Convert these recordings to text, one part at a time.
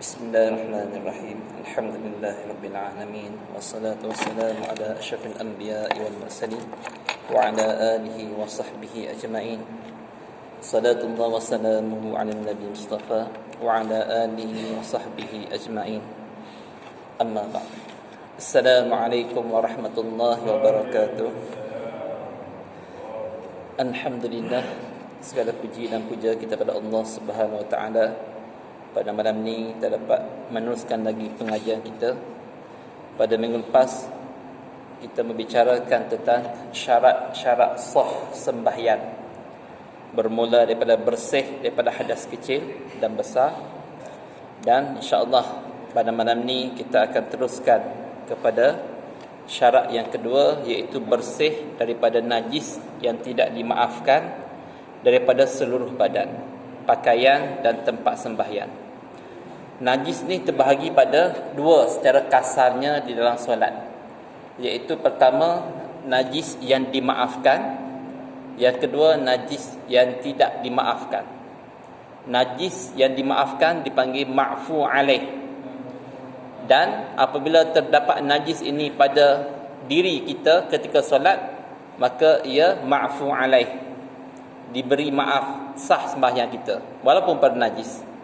Bismillahirrahmanirrahim. Alhamdulillahirabbil wassalatu wassalamu ala asyrafil anbiya'i wal mursalin wa ala alihi wa sahbihi ajma'in. Salatullah wa salamuhu ala nabi Mustafa wa ala alihi wa sahbihi ajma'in. Amma ba'd. Assalamualaikum warahmatullahi wabarakatuh. Alhamdulillah, segala puji dan puja kita pada Allah Subhanahu wa taala. Pada malam ni kita dapat meneruskan lagi pengajian kita. Pada minggu lepas kita membicarakan tentang syarat-syarat sah sembahyang, bermula daripada bersih daripada hadas kecil dan besar. Dan insya-Allah pada malam ni kita akan teruskan kepada syarat yang kedua, iaitu bersih daripada najis yang tidak dimaafkan daripada seluruh badan, pakaian dan tempat sembahyang. Najis ni terbahagi pada dua secara kasarnya di dalam solat, iaitu pertama najis yang dimaafkan, yang kedua najis yang tidak dimaafkan. Najis yang dimaafkan dipanggil ma'fu alaih, dan apabila terdapat najis ini pada diri kita ketika solat, maka ia ma'fu alaih, diberi maaf, sah sembahyang kita walaupun pada najis.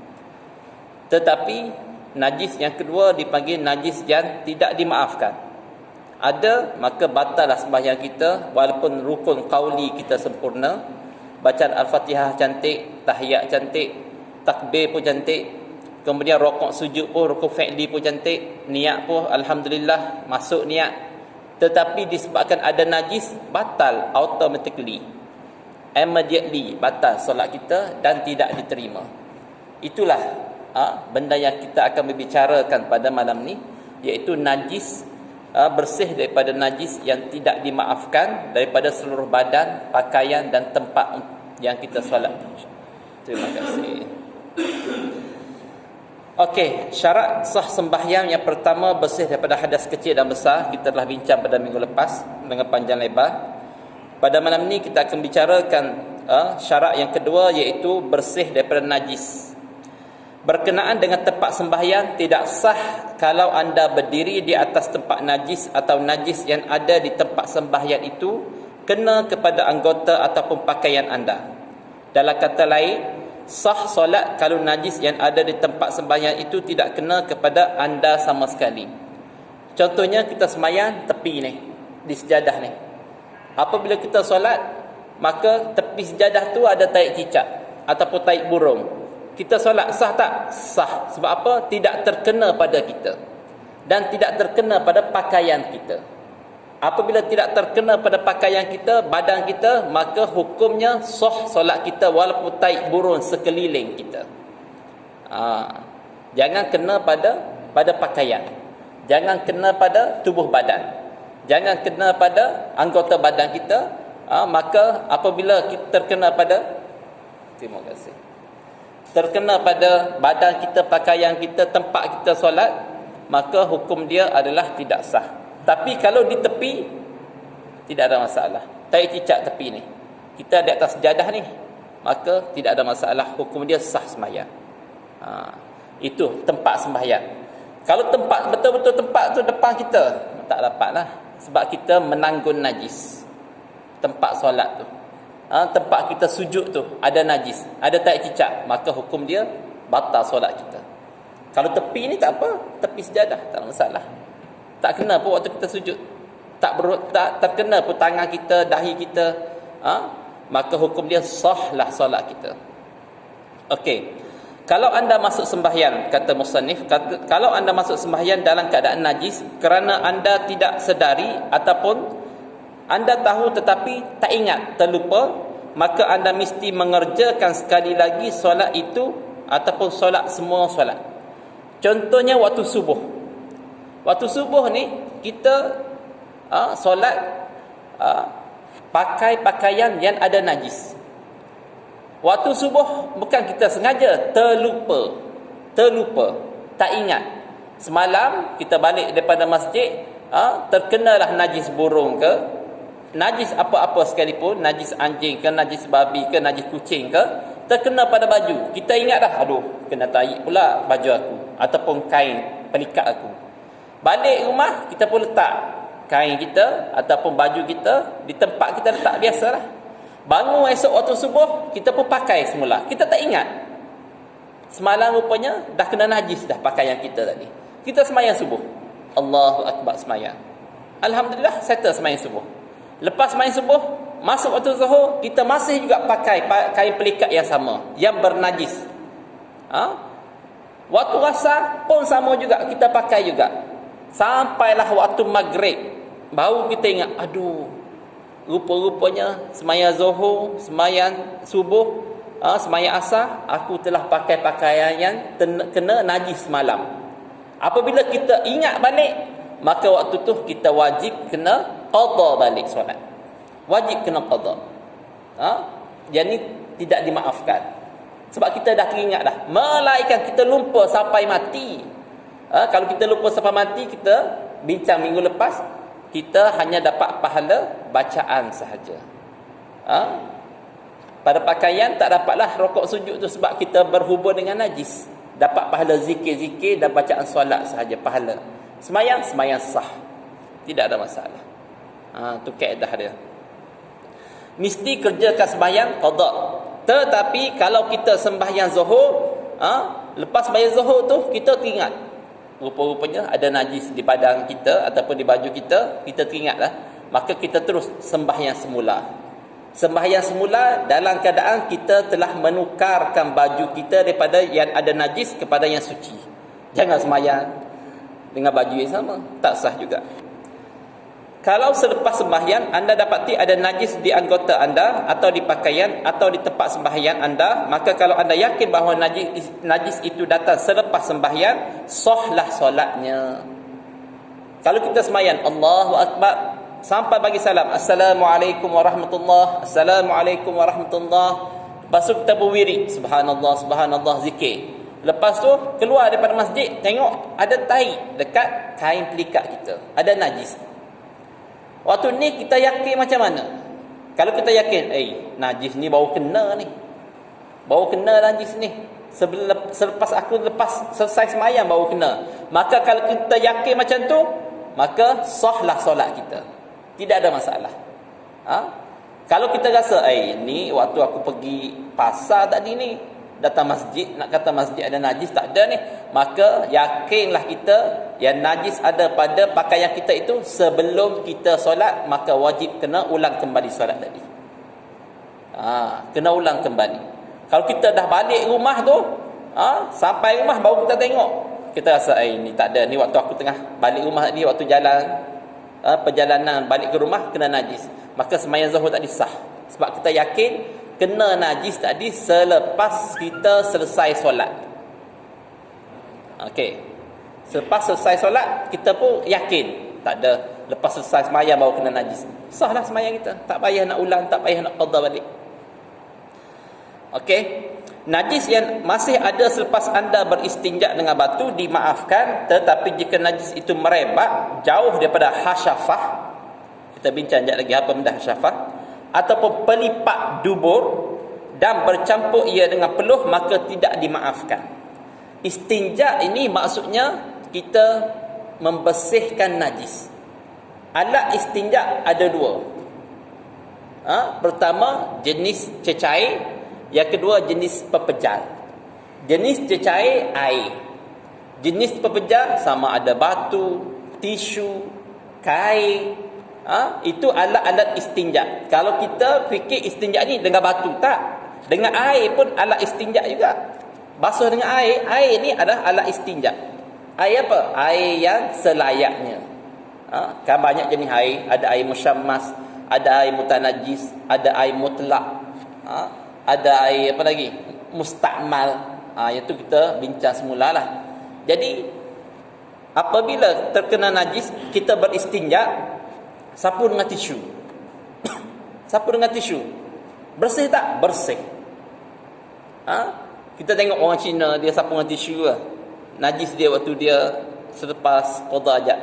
Tetapi najis yang kedua dipanggil najis yang tidak dimaafkan. Ada, maka batallah sembahyang kita walaupun rukun qauli kita sempurna, bacaan Al-Fatihah cantik, tahiyat cantik, takbir pun cantik, kemudian rukuk sujud pun, rukun fi'li pun cantik, niat pun alhamdulillah masuk niat. Tetapi disebabkan ada najis, batal automatically, immediately batal solat kita dan tidak diterima. Itulah benda yang kita akan berbicarakan pada malam ni, iaitu najis, bersih daripada najis yang tidak dimaafkan daripada seluruh badan, pakaian dan tempat yang kita solat. Terima kasih. Okey, syarat sah sembahyang yang pertama, bersih daripada hadas kecil dan besar. Kita telah bincang pada minggu lepas dengan panjang lebar. Pada malam ni kita akan bicarakan syarat yang kedua, iaitu bersih daripada najis. Berkenaan dengan tempat sembahyang, tidak sah kalau anda berdiri di atas tempat najis atau najis yang ada di tempat sembahyang itu kena kepada anggota ataupun pakaian anda. Dalam kata lain, sah solat kalau najis yang ada di tempat sembahyang itu tidak kena kepada anda sama sekali. Contohnya kita sembahyang tepi ni, di sejadah ni. Apabila kita solat, maka tepi sejadah tu ada taik cicak ataupun taik burung. Kita solat sah tak? Sah. Sebab apa? Tidak terkena pada kita dan tidak terkena pada pakaian kita. Apabila tidak terkena pada pakaian kita, badan kita, maka hukumnya sah solat kita walaupun taik burung sekeliling kita. Jangan kena pada pakaian, jangan kena pada tubuh badan, jangan kena pada anggota badan kita. Maka apabila kita terkena pada, terima kasih, terkena pada badan kita, pakaian kita, tempat kita solat, maka hukum dia adalah tidak sah. Tapi kalau di tepi, tidak ada masalah. Taik cicak tepi ni, kita di atas sejadah ni, maka tidak ada masalah, hukum dia sah sembahyang. Itu tempat sembahyang. Kalau tempat betul-betul tempat tu depan kita, tak dapatlah, sebab kita menanggun najis tempat solat tu. Tempat kita sujud tu ada najis, ada taik cicak, maka hukum dia batal solat kita. Kalau tepi ni tak apa, tepi sejadah tak ada masalah, tak kena pun waktu kita sujud, tak terkena pun tangan kita, dahi kita, maka hukum dia sahlah solat kita. Okey, kalau anda masuk sembahyang, kata musannif, kalau anda masuk sembahyang dalam keadaan najis kerana anda tidak sedari ataupun anda tahu tetapi tak ingat, terlupa, maka anda mesti mengerjakan sekali lagi solat itu ataupun solat semua solat. Contohnya waktu subuh. Waktu subuh ni kita solat pakai pakaian yang ada najis. Waktu subuh bukan kita sengaja, terlupa, tak ingat. Semalam kita balik daripada masjid, terkenalah najis burung ke, najis apa-apa sekalipun, najis anjing ke, najis babi ke, najis kucing ke, terkena pada baju. Kita ingat dah, aduh, kena taik pula baju aku. ataupun kain pelikat aku. Balik rumah, kita pun letak kain kita ataupun baju kita di tempat kita letak biasalah. Bangun esok waktu subuh, kita pun pakai semula. Kita tak ingat. Semalam rupanya dah kena najis dah pakaian kita tadi. Kita semayang subuh. Allahu Akbar semayang. Alhamdulillah, settle semayang subuh. Lepas semayang subuh, masuk waktu zuhur, kita masih juga pakai kain pelikat yang sama, yang bernajis. Waktu asar pun sama juga, kita pakai juga. Sampailah waktu maghrib, baru kita ingat, aduh, rupa-rupanya semayang zuhur, semayang subuh, semayang asar, aku telah pakai pakaian yang kena najis semalam. Apabila kita ingat balik, maka waktu tu kita wajib kena qada balik solat. Wajib kena qada. Yang ni tidak dimaafkan. Sebab kita dah teringat dah. Melainkan kita lupa sampai mati. Kalau kita lupa sampai mati, kita bincang minggu lepas, kita hanya dapat pahala bacaan sahaja. Pada pakaian tak dapatlah rokok sujud tu sebab kita berhubung dengan najis. Dapat pahala zikir-zikir dan bacaan solat sahaja pahala. Semayang sah. Tidak ada masalah. Tu kaedah dia. Mesti kerjakan sembahyang qada. Tetapi kalau kita sembahyang zuhur, lepas sembahyang zuhur tu kita teringat rupa-rupanya ada najis di badan kita ataupun di baju kita, kita teringatlah, maka kita terus sembahyang semula. Sembahyang semula dalam keadaan kita telah menukarkan baju kita daripada yang ada najis kepada yang suci. Jangan sembahyang dengan baju yang sama, tak sah juga. Kalau selepas sembahyang anda dapati ada najis di anggota anda atau di pakaian atau di tempat sembahyang anda, maka kalau anda yakin bahawa najis itu datang selepas sembahyang, sahlah solatnya. Kalau kita sembahyang Allahu Akbar sampai bagi salam, Assalamualaikum warahmatullahi, Assalamualaikum warahmatullahi, lepas tu kita berwirid, Subhanallah, Subhanallah, zikir. Lepas tu keluar daripada masjid, tengok ada tai dekat kain pelikat kita, ada najis. Waktu ni kita yakin macam mana? Kalau kita yakin, najis ni baru kena ni. Baru kena najis ni. Selepas aku selesai semayang baru kena. Maka kalau kita yakin macam tu, maka sahlah solat kita. Tidak ada masalah. Kalau kita rasa, ni waktu aku pergi pasar tadi ni, datang masjid, nak kata masjid ada najis, tak ada ni, maka yakinlah kita yang najis ada pada pakaian kita itu sebelum kita solat, maka wajib kena ulang kembali solat tadi. Kena ulang kembali. Kalau kita dah balik rumah tu, sampai rumah baru kita tengok, kita rasa ni tak ada, ni waktu aku tengah balik rumah tadi, waktu jalan perjalanan balik ke rumah kena najis, maka sembahyang zuhur tak disah. Sebab kita yakin kena najis tadi selepas kita selesai solat. Selepas selesai solat, kita pun yakin tak ada, lepas selesai sembahyang baru kena najis. Sahlah sembahyang kita, tak payah nak ulang, tak payah nak qada balik. Najis yang masih ada selepas anda beristinja dengan batu dimaafkan, tetapi jika najis itu merebak jauh daripada hasyafah, kita bincang sekejap lagi apa benda hasyafah, ataupun pelipat dubur dan bercampur ia dengan peluh, maka tidak dimaafkan. Istinja ini maksudnya kita membersihkan najis. Alat istinja ada dua. Pertama jenis cecair, yang kedua jenis pepejal. Jenis cecair air, jenis pepejal sama ada batu, tisu, kain. Itu alat-alat istinja. Kalau kita fikir istinja ni dengan batu, tak. Dengan air pun alat istinja juga. Basuh dengan air, air ni adalah alat istinja. Air apa? Air yang selayaknya. Kan banyak jenis air. Ada air musyammas, ada air mutanajis, ada air mutlak, ada air apa lagi? Mustakmal. Yang tu kita bincang semulalah. Jadi apabila terkena najis, kita beristinja, sapu dengan tisu. Sapu dengan tisu. Bersih tak? Bersih. Kita tengok orang Cina, dia sapu dengan tisu lah. Najis dia waktu dia selepas qada ajak.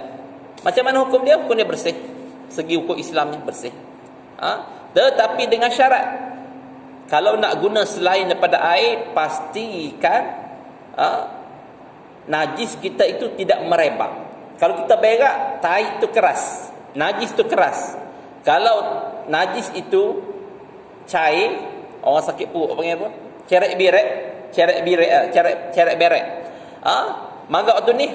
Macam mana hukum dia? Hukum dia bersih. Segi hukum Islamnya bersih. Tetapi dengan syarat, kalau nak guna selain daripada air, pastikan najis kita itu tidak merebak. Kalau kita berak, tai itu keras, najis itu keras. Kalau najis itu cair, orang sakit perut panggil apa? Cerek berek. Maka waktu ni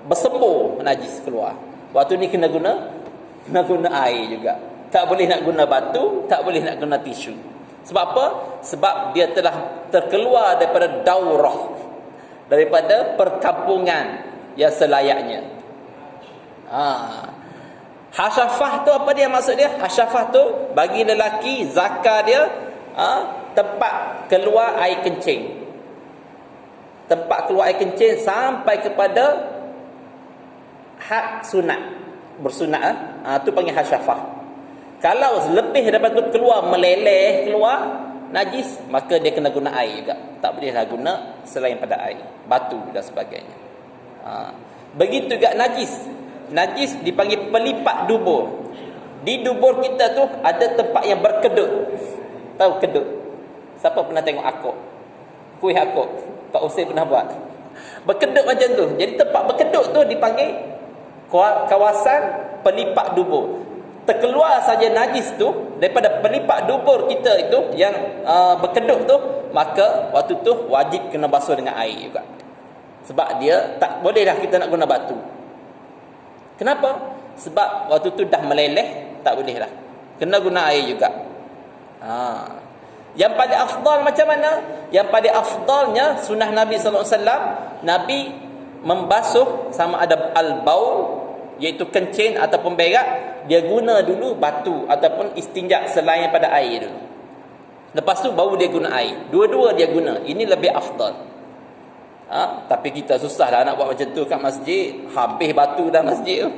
bersembur najis keluar. Waktu ni kena guna air juga. Tak boleh nak guna batu, tak boleh nak guna tisu. Sebab apa? Sebab dia telah terkeluar daripada daurah, daripada perkampungan yang selayaknya. Hasyafah tu apa dia maksud dia? Hasyafah tu bagi lelaki zakar dia tempat keluar air kencing. Tempat keluar air kencing sampai kepada had sunat, bersunat, tu panggil hasyafah. Kalau lebih daripada tu keluar meleleh, keluar najis, maka dia kena guna air juga. Tak bolehlah guna selain pada air, batu dan sebagainya. Begitu juga najis. Najis dipanggil pelipat dubur. Di dubur kita tu ada tempat yang berkedut. Tahu kedut? Siapa pernah tengok akok? Kuih akok. Pak Hussein pernah buat. Berkedut macam tu. Jadi tempat berkedut tu dipanggil kawasan pelipat dubur. Terkeluar saja najis tu daripada pelipat dubur kita itu yang berkedut tu, maka waktu tu wajib kena basuh dengan air juga. Sebab dia tak bolehlah kita nak guna batu. Kenapa? Sebab waktu tu dah meleleh, tak bolehlah. Kena guna air juga. Yang paling afdal macam mana? Yang paling afdalnya sunnah Nabi sallallahu alaihi wasallam, Nabi membasuh sama ada al-baul, iaitu kencing ataupun berak, dia guna dulu batu ataupun istinja selain pada air dulu. Lepas tu baru dia guna air. Dua-dua dia guna. Ini lebih afdal. Tapi kita susahlah nak buat macam tu kat masjid. Habis batu dah masjid tu.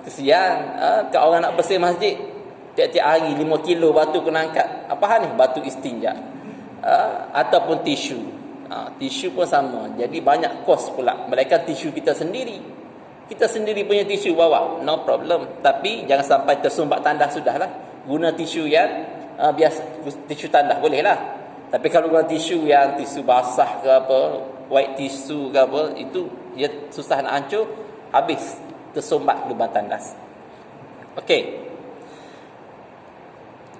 Kesian. Kat orang nak bersih masjid, tiap-tiap hari 5 kilo batu kena angkat. Apa hal ni? Batu istinja. Ataupun tisu. Tisu pun sama. Jadi banyak kos pula. Melainkan tisu kita sendiri. Kita sendiri punya tisu bawa, no problem. Tapi jangan sampai tersumbat tandas sudahlah. Guna tisu yang biasa, tisu tandas boleh lah. Tapi kalau guna tisu yang tisu basah ke apa, white tisu ke apa, itu dia susah nak hancur, habis tersumbat lubang tandas. Okey.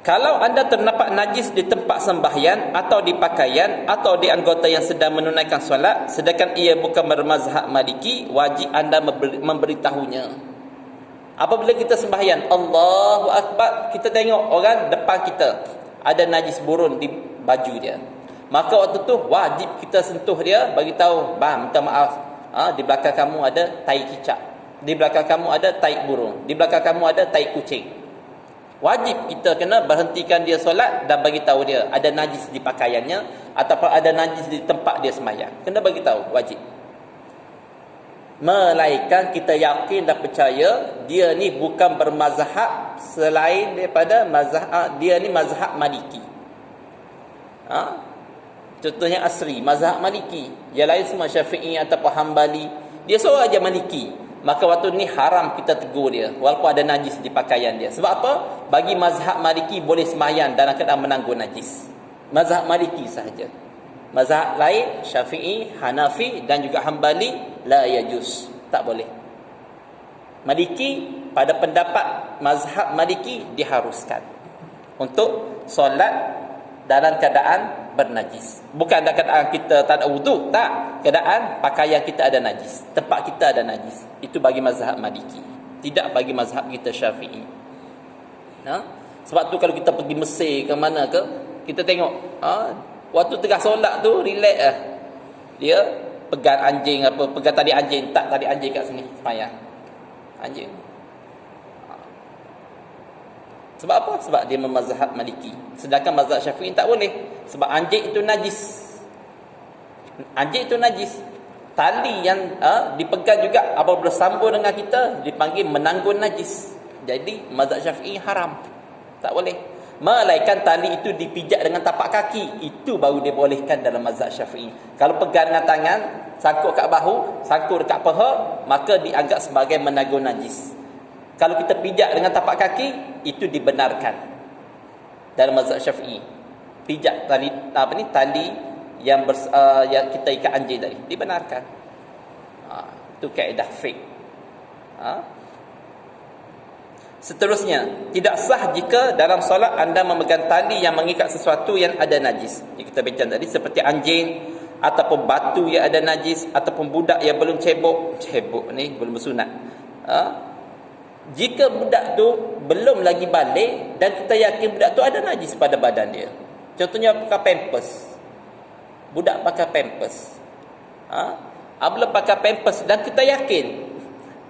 Kalau anda terdapat najis di tempat sembahyang atau di pakaian atau di anggota yang sedang menunaikan solat, sedangkan ia bukan bermazhab Maliki, wajib anda memberitahunya. Apabila kita sembahyang, Allahu Akbar, kita tengok orang depan kita ada najis burun di baju dia, maka waktu tu wajib kita sentuh dia, bagi tahu, "Bang, minta maaf, di belakang kamu ada tai cicak, di belakang kamu ada tai burung, di belakang kamu ada tai kucing." Wajib kita kena berhentikan dia solat dan bagi tahu dia ada najis di pakaiannya ataupun ada najis di tempat dia sembahyang. Kena bagi tahu, wajib. Melainkan kita yakin dan percaya dia ni bukan bermazhab selain daripada mazhab, dia ni mazhab Maliki. Contohnya Asri, mazhab Maliki. Yang lain semua Syafi'i ataupun Hambali. Dia seorang aja Maliki. Maka waktu ni haram kita tegur dia walaupun ada najis di pakaian dia. Sebab apa? Bagi mazhab Maliki boleh sembahyang dalam keadaan menanggung najis. Mazhab Maliki sahaja. Mazhab lain Syafi'i, Hanafi dan juga Hambali la yajuz, tak boleh. Maliki, pada pendapat mazhab Maliki diharuskan untuk solat dalam keadaan bernajis. Bukan dalam keadaan kita tak ada wudu, tak. Keadaan pakaian kita ada najis, tempat kita ada najis. Itu bagi mazhab Maliki, tidak bagi mazhab kita Syafi'i. Sebab tu kalau kita pergi Mesir ke mana ke, kita tengok waktu tengah solat tu relax lah. Dia pegang anjing apa, pegang tali anjing, tak tali anjing kat sini sembahyang. Anjing. Sebab apa? Sebab dia memazhab Maliki. Sedangkan mazhab Syafi'i tak boleh. Sebab anjing itu najis. Anjing itu najis. Tali yang dipegang juga apabila bersambung dengan kita dipanggil menanggung najis. Jadi mazhab Syafi'i haram. Tak boleh. Melainkan tali itu dipijak dengan tapak kaki, itu baru dibolehkan dalam mazhab Syafi'i. Kalau pegang dengan tangan, sangkut kat bahu, sangkut dekat paha, maka dianggap sebagai menanggung najis. Kalau kita pijak dengan tapak kaki, itu dibenarkan dalam mazhab Syafi'i. Pijak tali tali yang kita ikat anjing tadi dibenarkan. Itu kaedah fiqh. Seterusnya, tidak sah jika dalam solat anda memegang tali yang mengikat sesuatu yang ada najis. Yang kita bincang tadi, seperti anjing, ataupun batu yang ada najis, ataupun budak yang belum cebok ni belum bersunat. Jika budak tu belum lagi balik dan kita yakin budak tu ada najis pada badan dia, contohnya pakai pampers, budak pakai pampers, belum pakai pampers dan kita yakin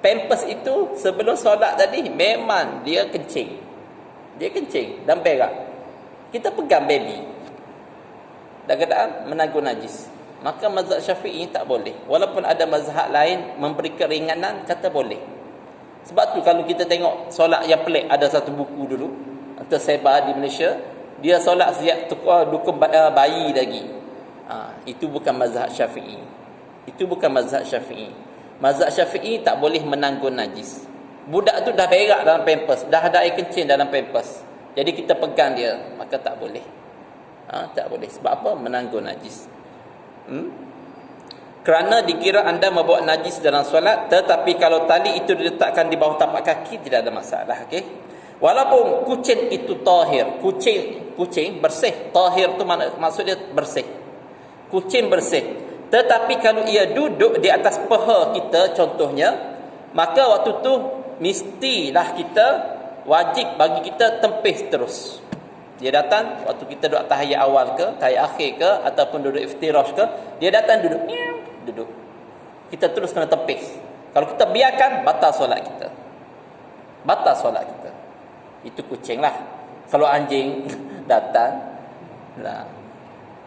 pampers itu sebelum solat tadi memang dia kencing dan berak, kita pegang baby dan keadaan menanggung najis, maka mazhab Syafi'i tak boleh. Walaupun ada mazhab lain memberi keringanan, kata boleh. Sebab tu kalau kita tengok solat yang pelik, ada satu buku dulu tersebar di Malaysia, dia solat siap dukun bayi lagi. Itu bukan mazhab Syafi'i. Mazhab Syafi'i tak boleh menanggung najis. Budak tu dah berak dalam pampers, dah ada air kencing dalam pampers, jadi kita pegang dia, maka tak boleh. Tak boleh. Sebab apa? Menanggung najis. Kerana dikira anda membawa najis dalam solat, tetapi kalau tali itu diletakkan di bawah tapak kaki, tidak ada masalah. Okey. Walaupun kucing itu tahir, kucing bersih. Tahir tu maksud dia bersih. Kucing bersih. Tetapi kalau ia duduk di atas paha kita contohnya, maka waktu tu mestilah kita wajib bagi kita tempis terus. Dia datang waktu kita duduk tahiyat awal ke, tahiyat akhir ke, ataupun duduk iftirash ke, dia datang duduk. Kita terus kena tepis. Kalau kita biarkan, batal solat kita. Itu kucing lah. Kalau anjing datang,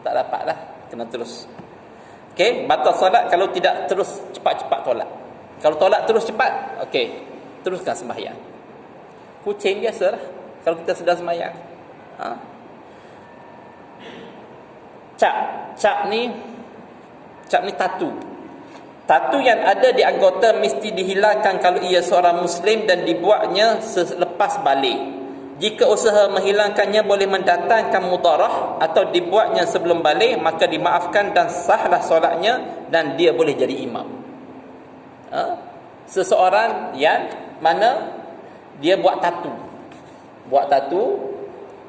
tak dapat lah, kena terus. Okey, batal solat kalau tidak terus cepat-cepat tolak. Kalau tolak terus cepat, okey, teruskan sembahyang. Kucing biasalah kalau kita sedang sembahyang. Cap ni tatu. Tatu yang ada di anggota mesti dihilangkan kalau ia seorang Muslim dan dibuatnya selepas balik. Jika usaha menghilangkannya boleh mendatangkan mudarah atau dibuatnya sebelum balik, maka dimaafkan dan sahlah solatnya dan dia boleh jadi imam. Seseorang yang mana dia buat tatu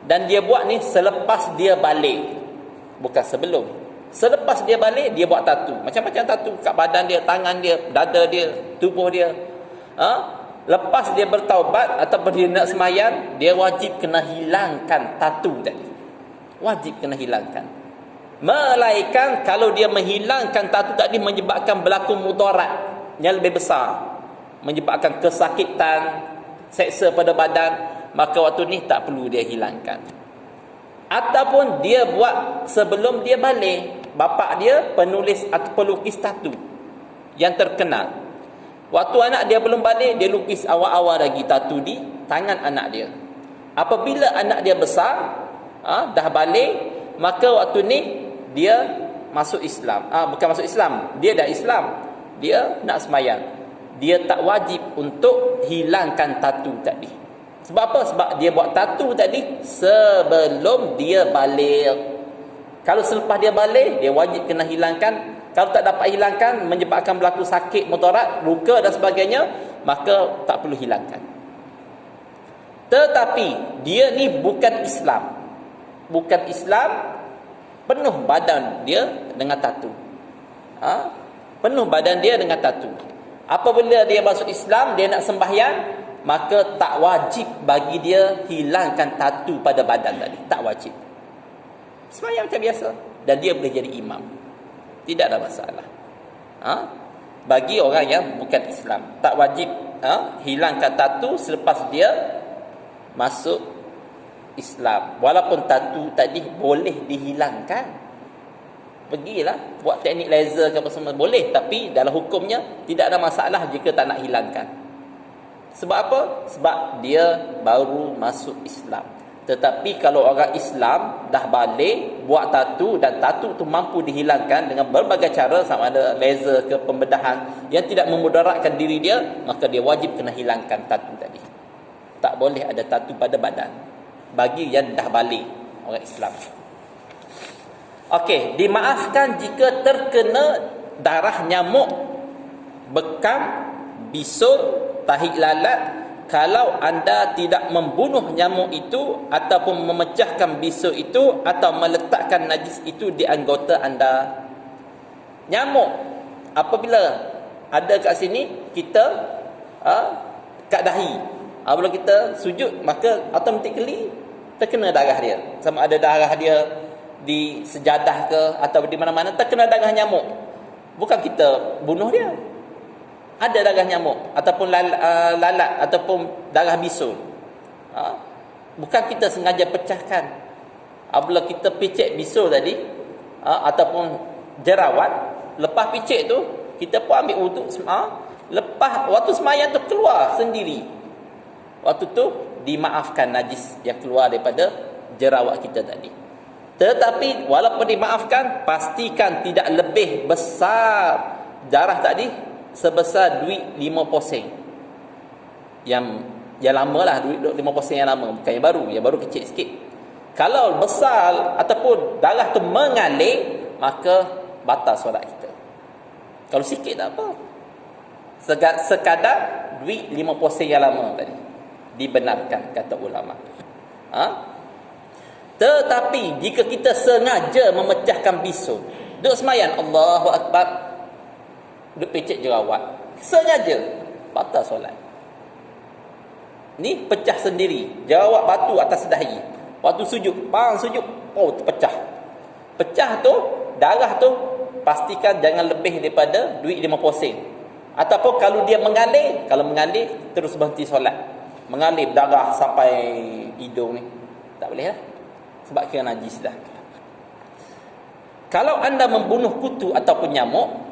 dan dia buat ni selepas dia balik, bukan sebelum. Selepas dia balik, dia buat tatu. Macam-macam tatu kat badan dia, tangan dia, dada dia, tubuh dia. Lepas dia bertaubat ataupun dia nak semayang, dia wajib kena hilangkan tatu tadi. Wajib kena hilangkan. Melainkan kalau dia menghilangkan tatu tadi menyebabkan berlaku mudarat yang lebih besar, menyebabkan kesakitan, seksa pada badan, maka waktu ni tak perlu dia hilangkan. Ataupun dia buat sebelum dia balik, bapa dia penulis atau pelukis tatu yang terkenal. Waktu anak dia belum balik, dia lukis awal-awal lagi tatu di tangan anak dia. Apabila anak dia besar, dah balik, maka waktu ni dia masuk Islam. Bukan masuk Islam, dia dah Islam, dia nak semayang. Dia tak wajib untuk hilangkan tatu tadi. Sebab apa? Sebab dia buat tatu tadi sebelum dia balik. Kalau selepas dia balik, dia wajib kena hilangkan. Kalau tak dapat hilangkan, menyebabkan berlaku sakit, mudarat, luka dan sebagainya, maka tak perlu hilangkan. Tetapi dia ni bukan Islam. Penuh badan dia dengan tatu. Penuh badan dia dengan tatu. Apabila dia masuk Islam, dia nak sembahyang, maka tak wajib bagi dia hilangkan tatu pada badan tadi. Tak wajib. Sembahyang macam biasa. Dan dia boleh jadi imam. Tidak ada masalah. Bagi orang yang bukan Islam, tak wajib hilangkan tatu selepas dia masuk Islam. Walaupun tatu tadi boleh dihilangkan, pergilah buat teknik laser ke apa semua boleh, tapi dalam hukumnya tidak ada masalah jika tak nak hilangkan. Sebab apa? Sebab dia baru masuk Islam. Tetapi kalau orang Islam dah balik buat tatu dan tatu tu mampu dihilangkan dengan berbagai cara, sama ada laser ke pembedahan yang tidak memudaratkan diri dia, maka dia wajib kena hilangkan tatu tadi. Tak boleh ada tatu pada badan bagi yang dah balik orang Islam. Okey, dimaafkan jika terkena darah nyamuk, bekam, bisul, tahi lalat. Kalau anda tidak membunuh nyamuk itu ataupun memecahkan bisul itu atau meletakkan najis itu di anggota anda. Nyamuk apabila ada kat sini, kita kat dahi, apabila kita sujud, maka automatically terkena darah dia. Sama ada darah dia di sejadah ke atau di mana-mana, terkena darah nyamuk. Bukan kita bunuh dia. Ada darah nyamuk ataupun lalat ataupun darah bisul, bukan kita sengaja pecahkan. Apabila kita picit bisul tadi ataupun jerawat, lepas picit tu kita pun ambil wuduk, lepas waktu semayang tu keluar sendiri, waktu tu dimaafkan najis yang keluar daripada jerawat kita tadi. Tetapi walaupun dimaafkan, pastikan tidak lebih besar darah tadi sebesar duit 5 sen. Yang lama lah, duit 5 sen yang lama, bukan yang baru kecil sikit. Kalau besar ataupun darah tu mengalir, maka batal solat kita. Kalau sikit tak apa, sekadar duit 5 sen yang lama tadi dibenarkan, kata ulama. Tetapi jika kita sengaja memecahkan bisul, duduk semayan, Allahu Akbar, duduk picit jerawat, sengaja, batal solat. Ni pecah sendiri, jerawat batu atas dahi. Waktu sujud, sujud, terpecah. Pecah tu, darah tu, pastikan jangan lebih daripada duit 5 sen. Ataupun kalau dia mengalir, terus berhenti solat. Mengalir darah sampai hidung ni, tak boleh lah, sebab kena najis dah. Kalau anda membunuh kutu ataupun nyamuk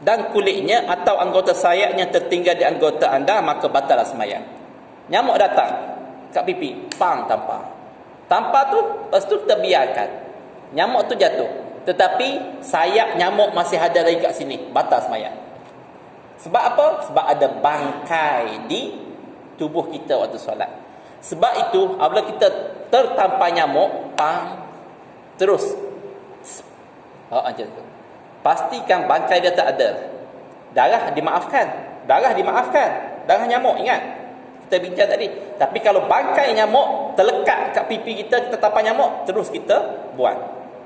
dan kulitnya atau anggota sayapnya tertinggal di anggota anda, maka batal sembahyang. Nyamuk datang kat pipi, tampar tu, lepas tu kita biarkan nyamuk tu jatuh, tetapi sayap nyamuk masih ada lagi kat sini, batal sembahyang. Sebab apa? Sebab ada bangkai di tubuh kita waktu solat. Sebab itu apabila kita tertampar nyamuk, terus macam tu, pastikan bangkai dia tak ada. Darah dimaafkan, darah nyamuk, ingat kita bincang tadi. Tapi kalau bangkai nyamuk terlekat kat pipi kita, kita tampar nyamuk, terus kita buang.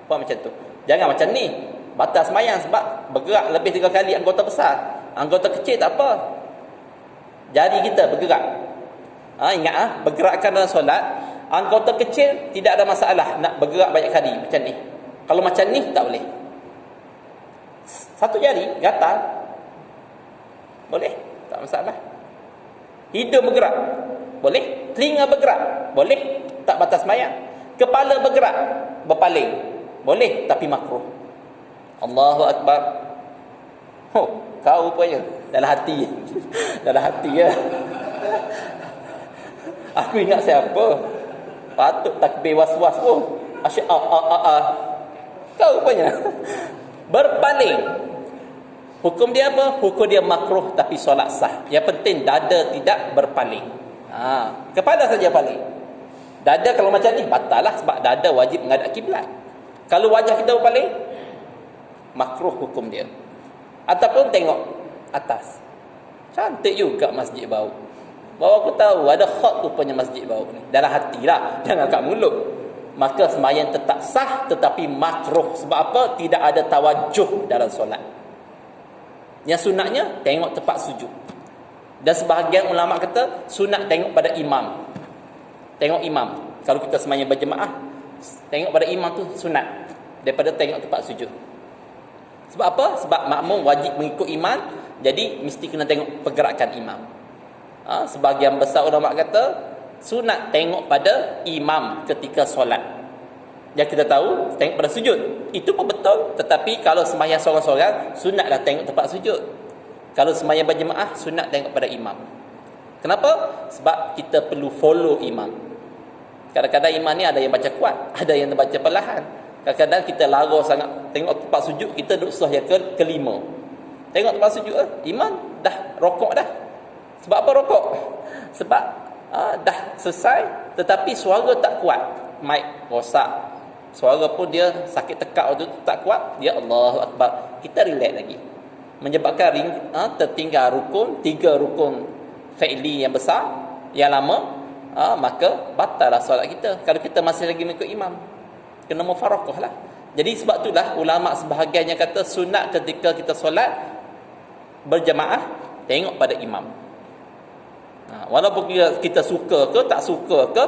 Macam tu. Jangan macam ni, batal sembahyang sebab bergerak lebih 3 kali anggota besar. Anggota kecil tak apa, jari kita bergerak. Ingat bergerakkan dalam solat, anggota kecil tidak ada masalah nak bergerak banyak kali macam ni. Kalau macam ni tak boleh. Satu jari gatal, boleh, tak masalah. Hidung bergerak, boleh. Telinga bergerak, boleh, tak batas sembahyang. Kepala bergerak, berpaling, boleh, tapi makruh. Allahu Akbar. Kau rupanya dalam hati dalam hati ya. Aku ingat siapa, patut takbir was-was pun. Kau rupanya berpaling. Hukum dia apa? Hukum dia makruh tapi solat sah. Yang penting dada tidak berpaling. Kepala saja paling. Dada kalau macam ni batal lah, sebab dada wajib menghadap kiblat. Kalau wajah kita berpaling, makruh hukum dia. Ataupun tengok atas, cantik juga masjid bau. Baru aku tahu ada khot rupanya masjid bau ni. Dalam hati lah, jangan kat mulut. Maka sembahyang tetap sah tetapi makruh. Sebab apa? Tidak ada tawajuh dalam solat. Yang sunatnya tengok tempat sujud. Dan sebahagian ulama kata sunat tengok pada imam. Tengok imam. Kalau kita sembahyang berjemaah, tengok pada imam tu sunat daripada tengok tempat sujud. Sebab apa? Sebab makmum wajib mengikut imam, jadi mesti kena tengok pergerakan imam. Sebahagian besar ulama kata sunat tengok pada imam ketika solat. Yang kita tahu tengok pada sujud, itu pun betul. Tetapi kalau sembahyang seorang-seorang, sunatlah tengok tempat sujud. Kalau sembahyang berjemaah, sunat tengok pada imam. Kenapa? Sebab kita perlu follow imam. Kadang-kadang imam ni ada yang baca kuat, ada yang baca perlahan. Kadang-kadang kita lara sangat tengok tempat sujud, kita duduk sah yang kelima. Tengok tempat sujud, imam dah rokok dah. Sebab apa rokok? Sebab dah selesai tetapi suara tak kuat, mic rosak, Suara pun dia sakit tekak tu tak kuat, dia Allahu Akbar. Kita relax lagi. Menyebabkan tertinggal rukun, 3 rukun fi'li yang besar, yang lama, maka batallah solat kita. Kalau kita masih lagi mengikut imam, kena mufaraqah lah. Jadi sebab itulah ulama sebahagiannya kata sunat ketika kita solat berjamaah, tengok pada imam. Walaupun kita suka ke tak suka ke,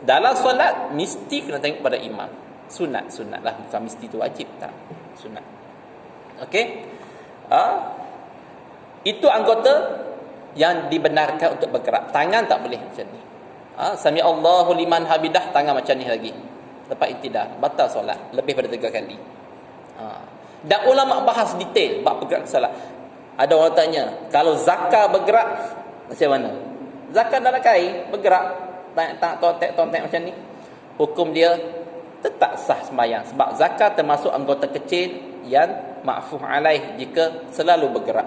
dalam solat mesti kena tengok pada imam. Sunat lah, bukan mesti tu wajib, tak, sunat. Okey, itu anggota yang dibenarkan untuk bergerak. Tangan tak boleh macam ni. Sami Allahu liman hamidah, tangan macam ni lagi. Lepas intidah, batal solat lebih pada 3 kali. Dan ulama bahas detail bab bergerak solat. Ada orang tanya, kalau zakar bergerak macam mana? Zakar dalam kain bergerak, tak tontek macam ni, hukum dia tetap sah sembahyang, sebab zakat termasuk anggota kecil yang ma'fuh alaih jika selalu bergerak.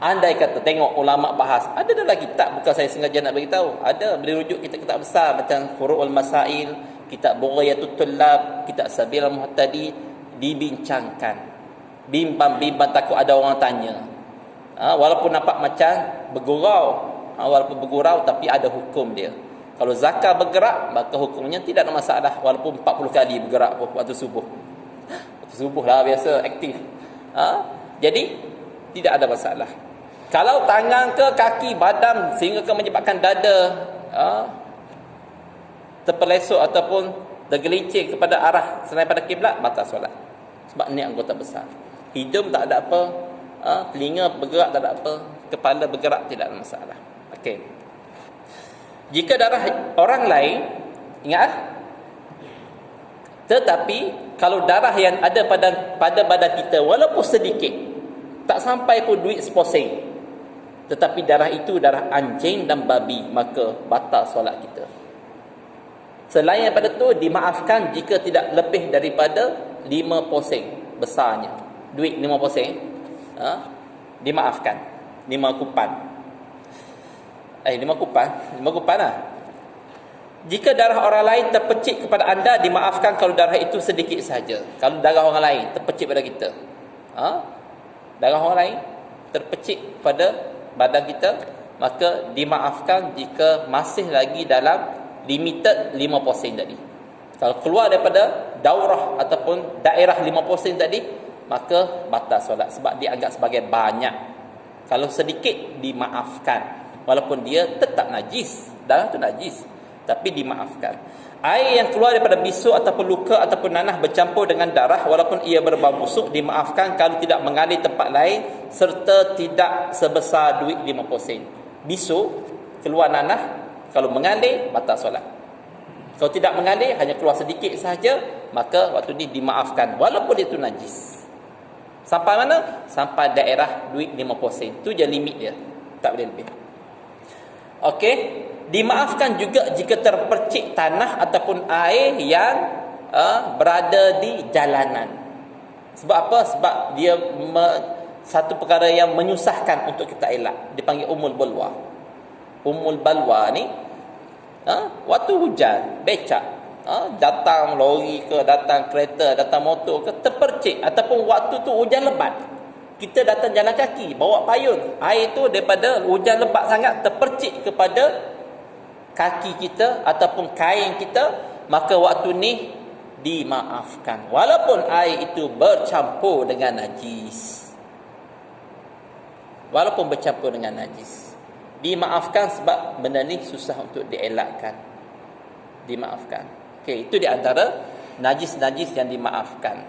Andai kata tengok ulama bahas, ada dalam kitab, bukan saya sengaja nak beritahu, ada boleh rujuk kitab-kitab besar macam Furu'ul Masail, kitab Bughayatul Tullab, kitab Sabilul Muhtadi, dibincangkan. Bimbang takut ada orang tanya. Walaupun nampak macam bergurau, tapi ada hukum dia. Kalau zakat bergerak, maka hukumnya tidak ada masalah, walaupun 40 kali bergerak waktu subuh. Waktu subuh lah biasa aktif. Jadi tidak ada masalah. Kalau tangan ke kaki, badan sehingga ke menyebabkan dada terpelesuk ataupun tergelincir kepada arah selain pada kiblat, batal solat. Sebab ni anggota besar. Hidung tak ada apa, telinga bergerak tak ada apa, kepala bergerak tidak ada masalah. Okey. Jika darah orang lain, ingat, tetapi kalau darah yang ada pada badan kita walaupun sedikit, tak sampai pun duit seposeng, tetapi darah itu darah anjing dan babi, maka batal solat kita. Selain daripada tu, dimaafkan jika tidak lebih daripada 5 poseng besarnya. Duit 5 poseng, dimaafkan. 5 kupan. 5 kupan lah. Jika darah orang lain terpecik kepada anda, dimaafkan kalau darah itu sedikit saja. Kalau darah orang lain terpecik pada kita, darah orang lain terpecik pada badan kita, maka dimaafkan jika masih lagi dalam limited 5 poseng tadi. Kalau keluar daripada daurah ataupun daerah 5 poseng tadi, maka batal solat, sebab dianggap sebagai banyak. Kalau sedikit, dimaafkan. Walaupun dia tetap najis, darah tu najis, tapi dimaafkan. Air yang keluar daripada bisu ataupun luka ataupun nanah bercampur dengan darah, walaupun ia berbau busuk, dimaafkan kalau tidak mengalir tempat lain serta tidak sebesar duit 5 sen. Bisu, keluar nanah, kalau mengalir, batal solat. Kalau tidak mengalir, hanya keluar sedikit sahaja, maka waktu ni dimaafkan walaupun dia tu najis. Sampai mana? Sampai daerah duit 5 sen. Tu je limit dia, tak boleh lebih. Okey, dimaafkan juga jika terpercik tanah ataupun air yang berada di jalanan. Sebab apa? Sebab dia satu perkara yang menyusahkan untuk kita elak, dipanggil umul balwa. Umul balwa ni waktu hujan, becak, datang lori ke, datang kereta, datang motor ke, terpercik, ataupun waktu tu hujan lebat, kita datang jalan kaki, bawa payung, air tu daripada hujan lebat sangat terpercik kepada kaki kita ataupun kain kita, maka waktu ni dimaafkan walaupun air itu bercampur dengan najis. Walaupun bercampur dengan najis, dimaafkan sebab benda ni susah untuk dielakkan. Dimaafkan. Okey, itu di antara najis-najis yang dimaafkan.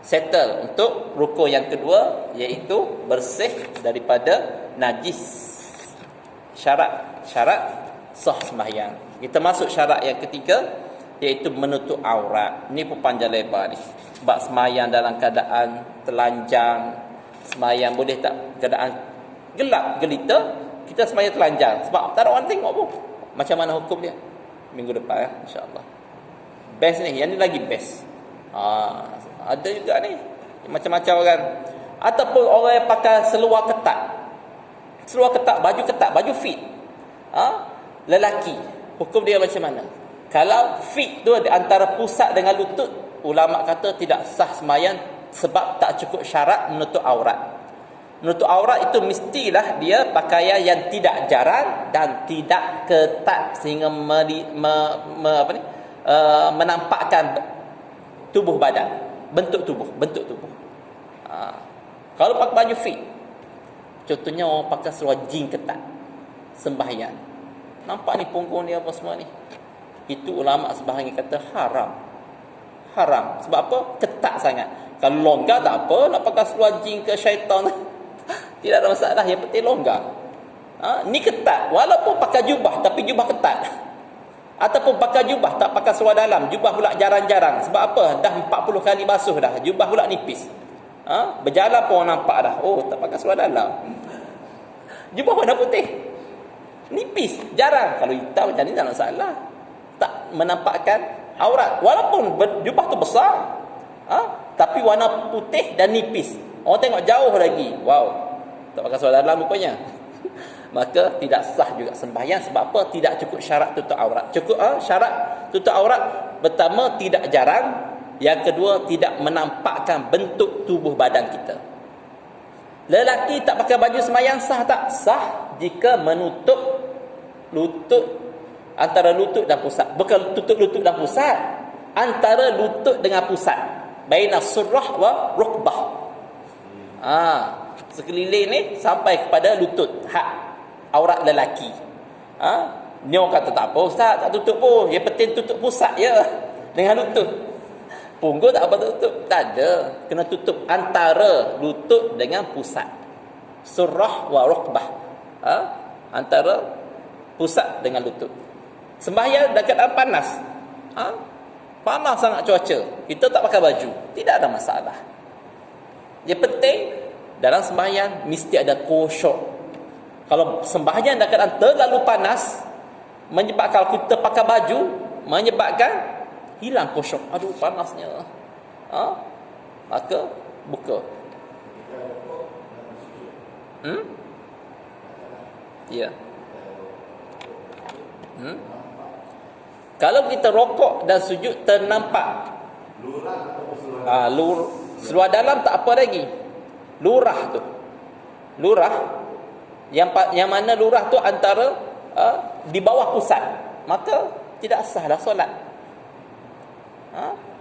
Settle untuk rukun yang kedua, iaitu bersih daripada najis. Syarat sah sembahyang. Kita masuk syarat yang ketiga, iaitu menutup aurat. Ni pun panjang lebar ni. Sebab sembahyang dalam keadaan telanjang, sembahyang boleh tak keadaan gelap gelita, kita sembahyang telanjang, sebab tak ada orang tengok pun. Macam mana hukum dia? Minggu depan insya-Allah. Best ni, yang ni lagi best. Ada juga ni macam-macam orang. Ataupun orang yang pakai seluar ketat, baju ketat, baju fit, lelaki, hukum dia macam mana? Kalau fit tu di antara pusat dengan lutut, ulama kata tidak sah sembahyang sebab tak cukup syarat menutup aurat. Menutup aurat itu mestilah dia pakaian yang tidak jarang dan tidak ketat sehingga menampakkan tubuh badan, bentuk tubuh. Kalau pakai baju fit, contohnya orang pakai seluar jeans ketat, sembahyang, nampak ni punggung dia apa semua ni, itu ulama sebahagian kata haram. Sebab apa? Ketat sangat. Kalau longgar tak apa, nak pakai seluar jeans ke syaitan tidak ada masalah, yang penting longgar. Ni ketat, walaupun pakai jubah tapi jubah ketat, ataupun pakai jubah tak pakai seluar dalam, jubah pula jarang-jarang. Sebab apa? Dah 40 kali basuh dah, jubah pula nipis. Berjalan pun orang nampak dah, oh tak pakai seluar dalam. Jubah warna putih, nipis, jarang. Kalau hitam macam ni tak ada masalah, tak menampakkan aurat, walaupun jubah tu besar, tapi warna putih dan nipis, orang tengok jauh lagi, wow, tak pakai seluar dalam rupanya. Maka tidak sah juga sembahyang. Sebab apa? Tidak cukup syarat tutup aurat. Syarat tutup aurat pertama tidak jarang, yang kedua tidak menampakkan bentuk tubuh badan kita. Lelaki tak pakai baju sembahyang sah tak? Sah jika menutup lutut, antara lutut dan pusat. Bukan tutup lutut dan pusat, antara lutut dengan pusat, baina surrah wa rukbah. Sekeliling ni sampai kepada lutut, hak aurat lelaki. Ni orang kata tak apa ustaz, tak tutup pun, yang penting tutup pusat je dengan lutut. Punggung tak apa tutup, tak ada, kena tutup antara lutut dengan pusat, surrah wa rukbah, antara pusat dengan lutut. Sembahyang dekat dalam panas, panas sangat cuaca, kita tak pakai baju, tidak ada masalah. Yang penting dalam sembahyang mesti ada khusyuk. Kalau sembahyang dekat dalam terlalu panas, menyebabkan kita pakai baju, menyebabkan hilang khusyuk. Aduh panasnya, maka buka. Ya. Kalau kita rokok dan sujud ternampak, seluar dalam tak apa lagi. Lurah yang mana lurah tu antara di bawah pusat, maka tidak sahlah solat.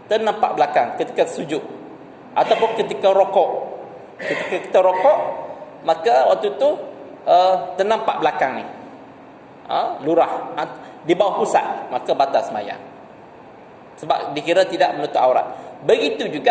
Ternampak belakang ketika sujud ataupun ketika rokok. Ketika kita rokok, maka waktu tu ternampak belakang ni, lurah di bawah pusat, maka batal sembahyang sebab dikira tidak menutup aurat. Begitu juga